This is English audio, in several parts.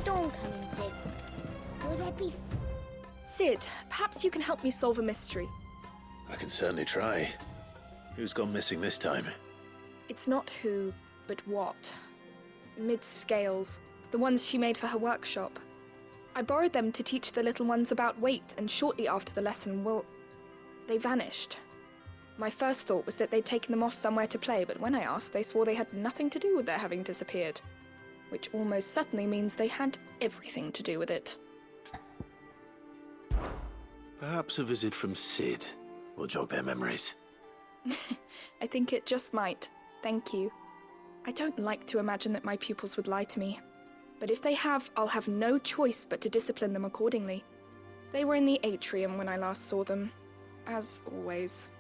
dawn coming, Sid? Will there be... Sid, perhaps you can help me solve a mystery. I can certainly try. Who's gone missing this time? It's not who, but what. Mid's scales, the ones she made for her workshop. I borrowed them to teach the little ones about weight, and shortly after the lesson, well, they vanished. My first thought was that they'd taken them off somewhere to play, but when I asked, they swore they had nothing to do with their having disappeared. Which almost certainly means they had everything to do with it. Perhaps a visit from Sid will jog their memories. I think it just might. Thank you. I don't like to imagine that my pupils would lie to me. But if they have, I'll have no choice but to discipline them accordingly. They were in the atrium when I last saw them, as always.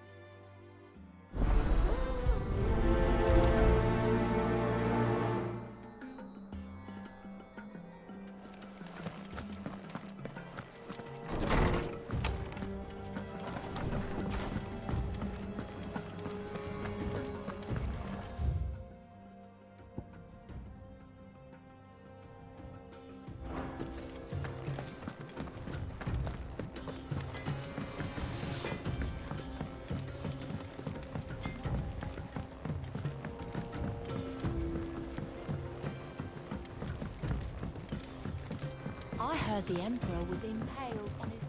I heard the Emperor was impaled on his...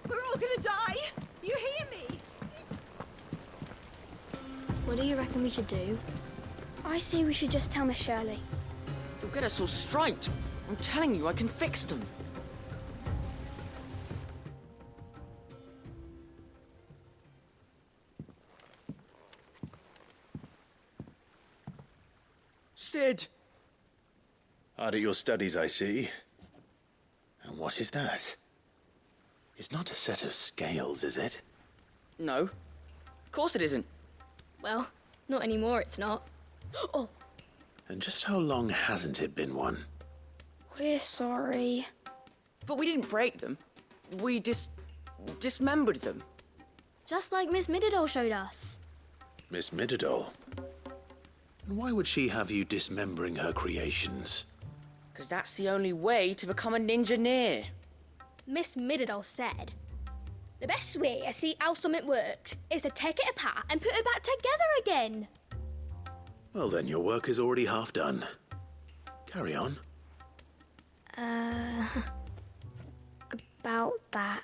We're all gonna die! You hear me? What do you reckon we should do? I say we should just tell Miss Shirleigh. You'll get us all striped. I'm telling you, I can fix them. Sid! Hard at your studies, I see. And what is that? It's not a set of scales, is it? No. Of course it isn't. Well, not anymore, it's not. Oh! And just how long hasn't it been one? We're sorry. But we didn't break them. We dismembered them. Just like Miss Mididol showed us. Miss Mididol? And why would she have you dismembering her creations? Because that's the only way to become a ninja-neer. Miss Mididol said, the best way to see how something works is to take it apart and put it back together again. Well then, your work is already half done. Carry on. About that.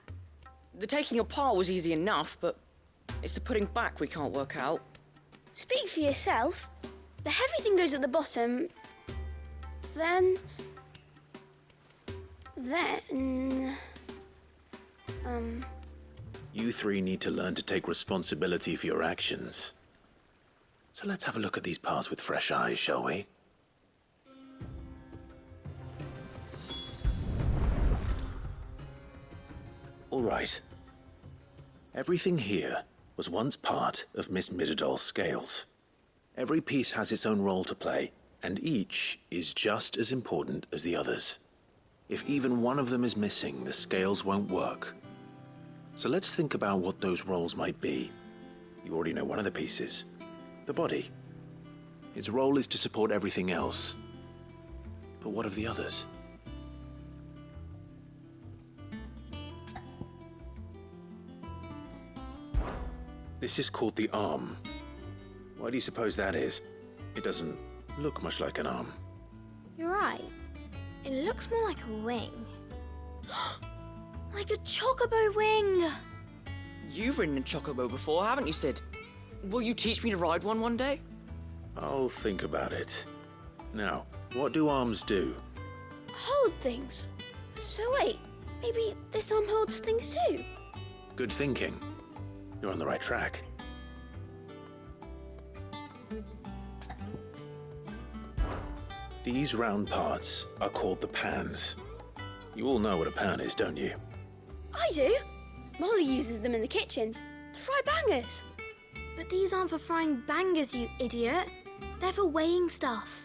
The taking apart was easy enough, but it's the putting back we can't work out. Speak for yourself. The heavy thing goes at the bottom. Then... You three need to learn to take responsibility for your actions. So let's have a look at these parts with fresh eyes, shall we? All right. Everything here was once part of Miss Mididol's scales. Every piece has its own role to play, and each is just as important as the others. If even one of them is missing, the scales won't work. So let's think about what those roles might be. You already know one of the pieces, the body. Its role is to support everything else. But what of the others? This is called the arm. Why do you suppose that is? It doesn't look much like an arm. You're right. It looks more like a wing. Like a chocobo wing! You've ridden a chocobo before, haven't you, Sid? Will you teach me to ride one day? I'll think about it. Now, what do arms do? Hold things. So wait, maybe this arm holds things too? Good thinking. You're on the right track. These round parts are called the pans. You all know what a pan is, don't you? I do. Molly uses them in the kitchens to fry bangers. But these aren't for frying bangers, you idiot. They're for weighing stuff.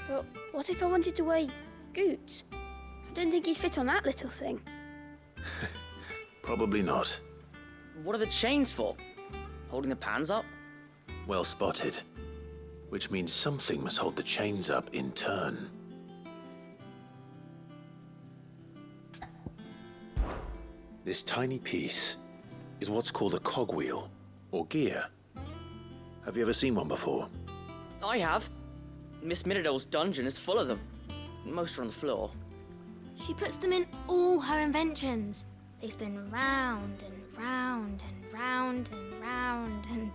But what if I wanted to weigh Goots? I don't think he'd fit on that little thing. Probably not. What are the chains for? Holding the pans up? Well spotted. which means something must hold the chains up in turn. This tiny piece is what's called a cogwheel, or gear. Have you ever seen one before? I have. Miss Midodol's dungeon is full of them. Most are on the floor. She puts them in all her inventions. They spin round and round and round and round and...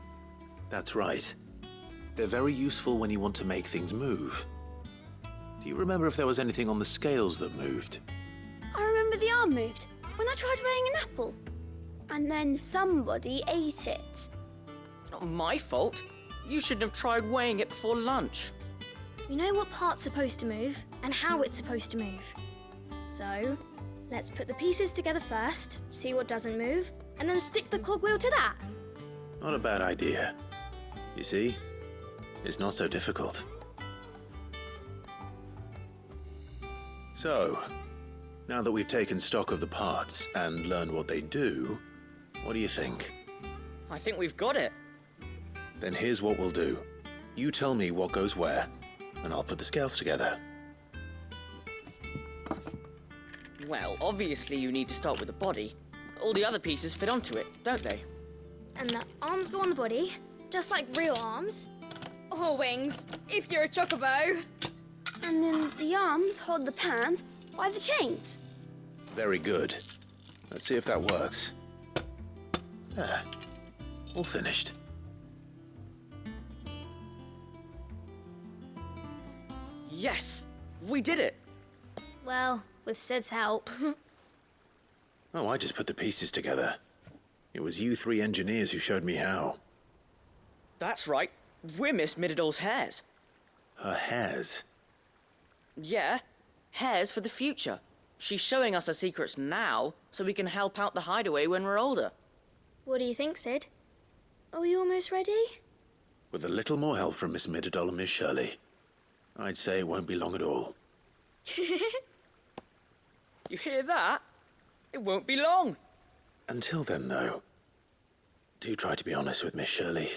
That's right. They're very useful when you want to make things move. Do you remember if there was anything on the scales that moved? I remember the arm moved when I tried weighing an apple. And then somebody ate it. Not my fault. You shouldn't have tried weighing it before lunch. We know what part's supposed to move and how it's supposed to move. So, let's put the pieces together first, see what doesn't move, and then stick the cogwheel to that. Not a bad idea. You see, it's not so difficult. So, now that we've taken stock of the parts and learned what they do, what do you think? I think we've got it. Then here's what we'll do. You tell me what goes where, and I'll put the scales together. Well, obviously you need to start with the body. All the other pieces fit onto it, don't they? And the arms go on the body, just like real arms. Or wings, if you're a chocobo. And then the arms hold the pans by the chains. Very good. Let's see if that works. There. All finished. Yes! We did it! Well, with Sid's help. Oh, I just put the pieces together. It was you three engineers who showed me how. That's right. We're Miss Midodol's hairs. Her hairs? Yeah, hairs for the future. She's showing us her secrets now, so we can help out the Hideaway when we're older. What do you think, Sid? Are we almost ready? With a little more help from Miss Midodol and Miss Shirleigh, I'd say it won't be long at all. You hear that? It won't be long. Until then, though, do try to be honest with Miss Shirleigh.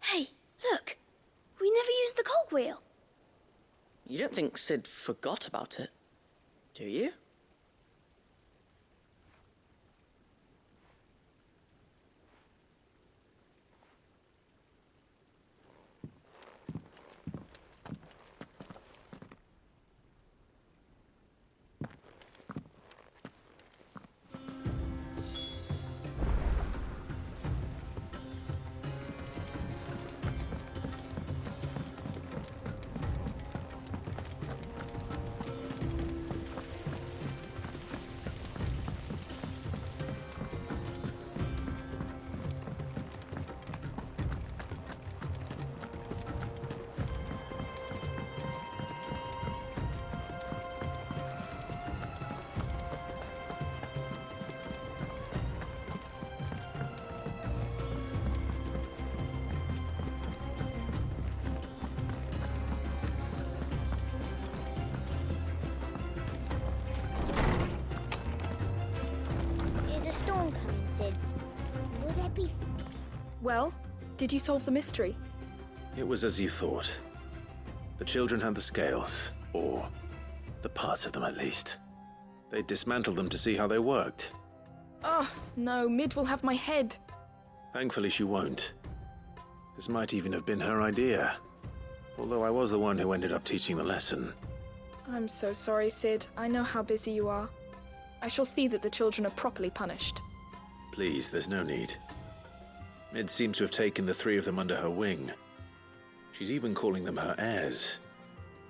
Hey, look! We never used the cogwheel. You don't think Sid forgot about it, do you? storm coming, Sid. Will there be... Well, did you solve the mystery? It was as you thought. The children had the scales, or the parts of them at least. They dismantled them to see how they worked. Oh, no, Mid will have my head. Thankfully she won't. This might even have been her idea. Although I was the one who ended up teaching the lesson. I'm so sorry, Sid. I know how busy you are. I shall see that the children are properly punished. Please, there's no need. Mid seems to have taken the three of them under her wing. She's even calling them her heirs.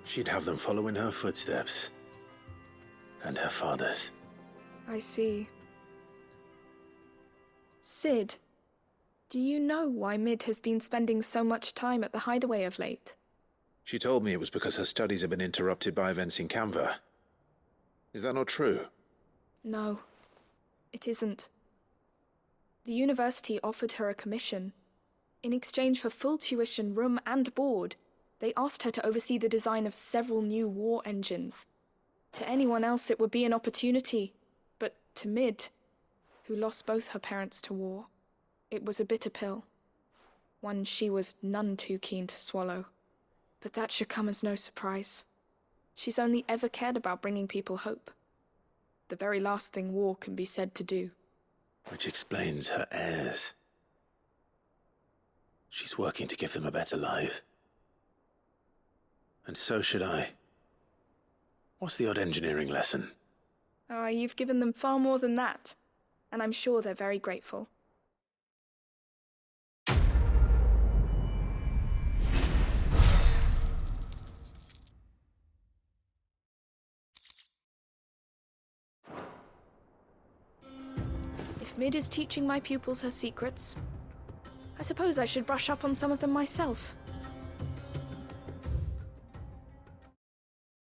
She'd have them follow in her footsteps. And her father's. I see. Sid, do you know why Mid has been spending so much time at the Hideaway of late? She told me it was because her studies have been interrupted by events in Canva. Is that not true? No, it isn't. The university offered her a commission. In exchange for full tuition, room and board, they asked her to oversee the design of several new war engines. To anyone else it would be an opportunity, but to Mid, who lost both her parents to war. It was a bitter pill, one she was none too keen to swallow. But that should come as no surprise. She's only ever cared about bringing people hope. The very last thing war can be said to do. Which explains her heirs. She's working to give them a better life. And so should I. What's the odd engineering lesson? Ah, you've given them far more than that, and I'm sure they're very grateful. If Mid is teaching my pupils her secrets, I suppose I should brush up on some of them myself.